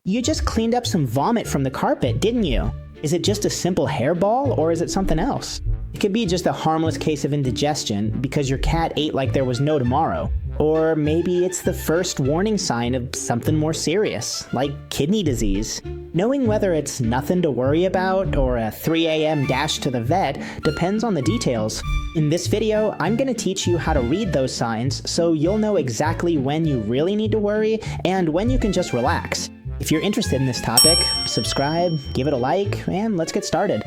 You just cleaned up some vomit from the carpet, didn't you? Is it just a simple hairball, or is it something else? It could be just a harmless case of indigestion because your cat ate like there was no tomorrow. Or maybe it's the first warning sign of something more serious, like kidney disease. Knowing whether it's nothing to worry about or a 3 a.m. dash to the vet depends on the details. In this video, I'm going to teach you how to read those signs so you'll know exactly when you really need to worry and when you can just relax. If you're interested in this topic, subscribe, give it a like, and let's get started.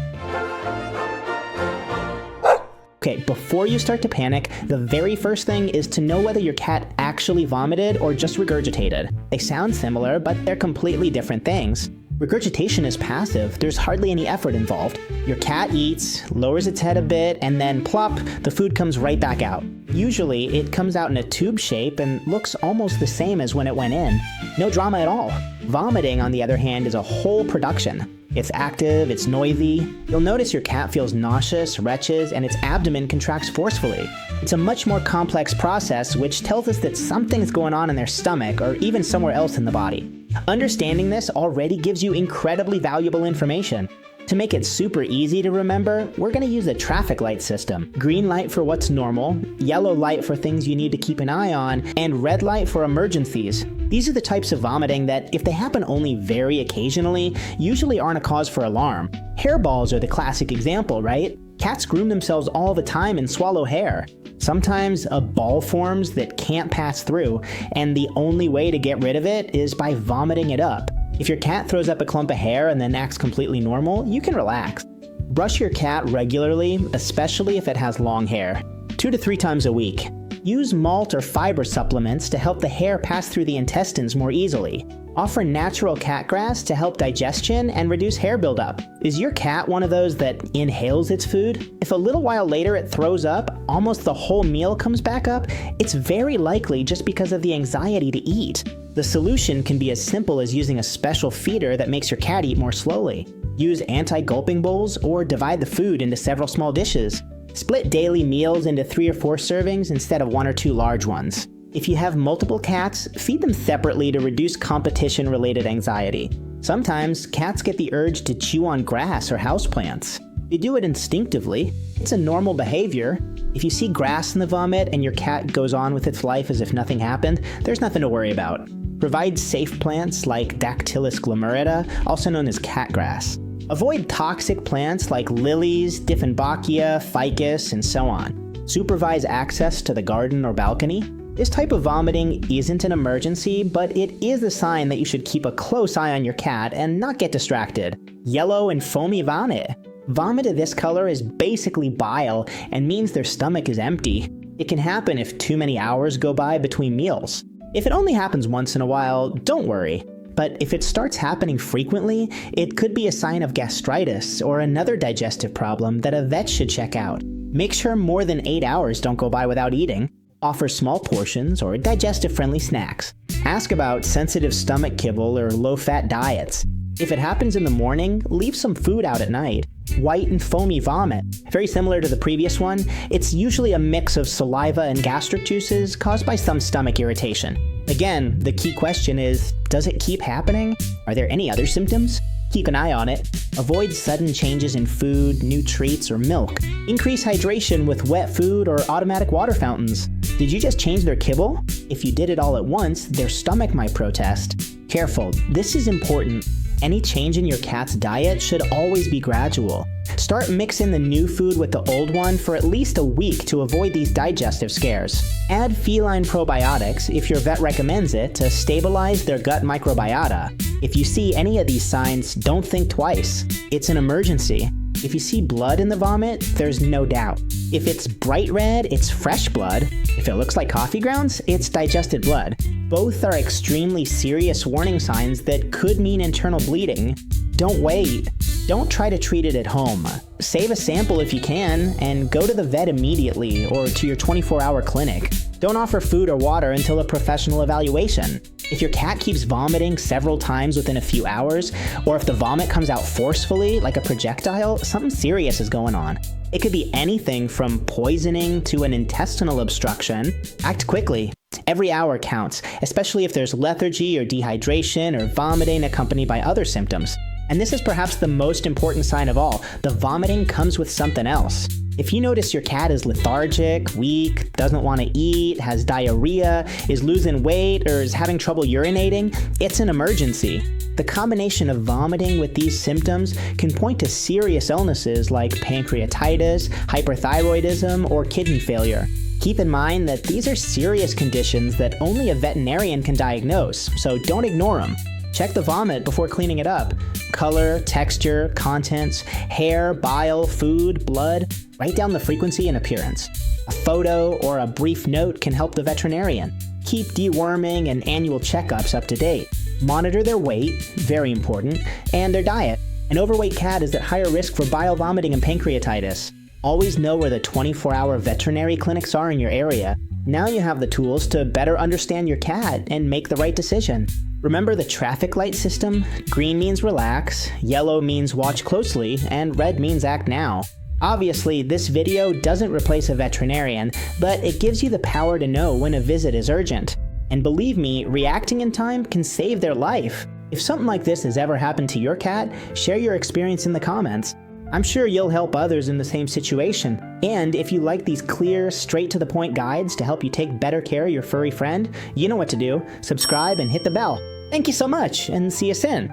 Okay, before you start to panic, the very first thing is to know whether your cat actually vomited or just regurgitated. They sound similar, but they're completely different things. Regurgitation is passive, there's hardly any effort involved. Your cat eats, lowers its head a bit, and then plop, the food comes right back out. Usually, it comes out in a tube shape and looks almost the same as when it went in. No drama at all. Vomiting, on the other hand, is a whole production. It's active, it's noisy. You'll notice your cat feels nauseous, retches, and its abdomen contracts forcefully. It's a much more complex process, which tells us that something's going on in their stomach or even somewhere else in the body. Understanding this already gives you incredibly valuable information. To make it super easy to remember, we're going to use a traffic light system. Green light for what's normal, yellow light for things you need to keep an eye on, and red light for emergencies. These are the types of vomiting that, if they happen only very occasionally, usually aren't a cause for alarm. Hairballs are the classic example, right? Cats groom themselves all the time and swallow hair. Sometimes a ball forms that can't pass through, and the only way to get rid of it is by vomiting it up. If your cat throws up a clump of hair and then acts completely normal, you can relax. Brush your cat regularly, especially if it has long hair, 2 to 3 times a week. Use malt or fiber supplements to help the hair pass through the intestines more easily. Offer natural cat grass to help digestion and reduce hair buildup. Is your cat one of those that inhales its food? If a little while later it throws up, almost the whole meal comes back up, it's very likely just because of the anxiety to eat. The solution can be as simple as using a special feeder that makes your cat eat more slowly. Use anti-gulping bowls or divide the food into several small dishes. Split daily meals into 3 or 4 servings instead of 1 or 2 large ones. If you have multiple cats, feed them separately to reduce competition-related anxiety. Sometimes, cats get the urge to chew on grass or houseplants. They do it instinctively. It's a normal behavior. If you see grass in the vomit and your cat goes on with its life as if nothing happened, there's nothing to worry about. Provide safe plants like Dactylus glomerida, also known as cat grass. Avoid toxic plants like lilies, Dieffenbachia, ficus, and so on. Supervise access to the garden or balcony. This type of vomiting isn't an emergency, but it is a sign that you should keep a close eye on your cat and not get distracted. Yellow and foamy vomit. Vomit of this color is basically bile and means their stomach is empty. It can happen if too many hours go by between meals. If it only happens once in a while, don't worry. But if it starts happening frequently, it could be a sign of gastritis or another digestive problem that a vet should check out. Make sure more than 8 hours don't go by without eating. Offer small portions or digestive-friendly snacks. Ask about sensitive stomach kibble or low-fat diets. If it happens in the morning, leave some food out at night. White and foamy vomit. Very similar to the previous one, it's usually a mix of saliva and gastric juices caused by some stomach irritation. Again, the key question is, does it keep happening? Are there any other symptoms? Keep an eye on it. Avoid sudden changes in food, new treats, or milk. Increase hydration with wet food or automatic water fountains. Did you just change their kibble? If you did it all at once, their stomach might protest. Careful, this is important. Any change in your cat's diet should always be gradual. Start mixing the new food with the old one for at least a week to avoid these digestive scares. Add feline probiotics if your vet recommends it to stabilize their gut microbiota. If you see any of these signs, don't think twice. It's an emergency. If you see blood in the vomit, there's no doubt. If it's bright red, it's fresh blood. If it looks like coffee grounds, it's digested blood. Both are extremely serious warning signs that could mean internal bleeding. Don't wait. Don't try to treat it at home. Save a sample if you can, and go to the vet immediately or to your 24-hour clinic. Don't offer food or water until a professional evaluation. If your cat keeps vomiting several times within a few hours, or if the vomit comes out forcefully, like a projectile, something serious is going on. It could be anything from poisoning to an intestinal obstruction. Act quickly. Every hour counts, especially if there's lethargy or dehydration or vomiting accompanied by other symptoms. And this is perhaps the most important sign of all. The vomiting comes with something else. If you notice your cat is lethargic, weak, doesn't want to eat, has diarrhea, is losing weight, or is having trouble urinating, it's an emergency. The combination of vomiting with these symptoms can point to serious illnesses like pancreatitis, hyperthyroidism, or kidney failure. Keep in mind that these are serious conditions that only a veterinarian can diagnose, so don't ignore them. Check the vomit before cleaning it up. Color, texture, contents, hair, bile, food, blood. Write down the frequency and appearance. A photo or a brief note can help the veterinarian. Keep deworming and annual checkups up to date. Monitor their weight, very important, and their diet. An overweight cat is at higher risk for bile vomiting and pancreatitis. Always know where the 24-hour veterinary clinics are in your area. Now you have the tools to better understand your cat and make the right decision. Remember the traffic light system? Green means relax, yellow means watch closely, and red means act now. Obviously, this video doesn't replace a veterinarian, but it gives you the power to know when a visit is urgent. And believe me, reacting in time can save their life. If something like this has ever happened to your cat, share your experience in the comments. I'm sure you'll help others in the same situation. And if you like these clear, straight-to-the-point guides to help you take better care of your furry friend, you know what to do. Subscribe and hit the bell. Thank you so much, and see you soon.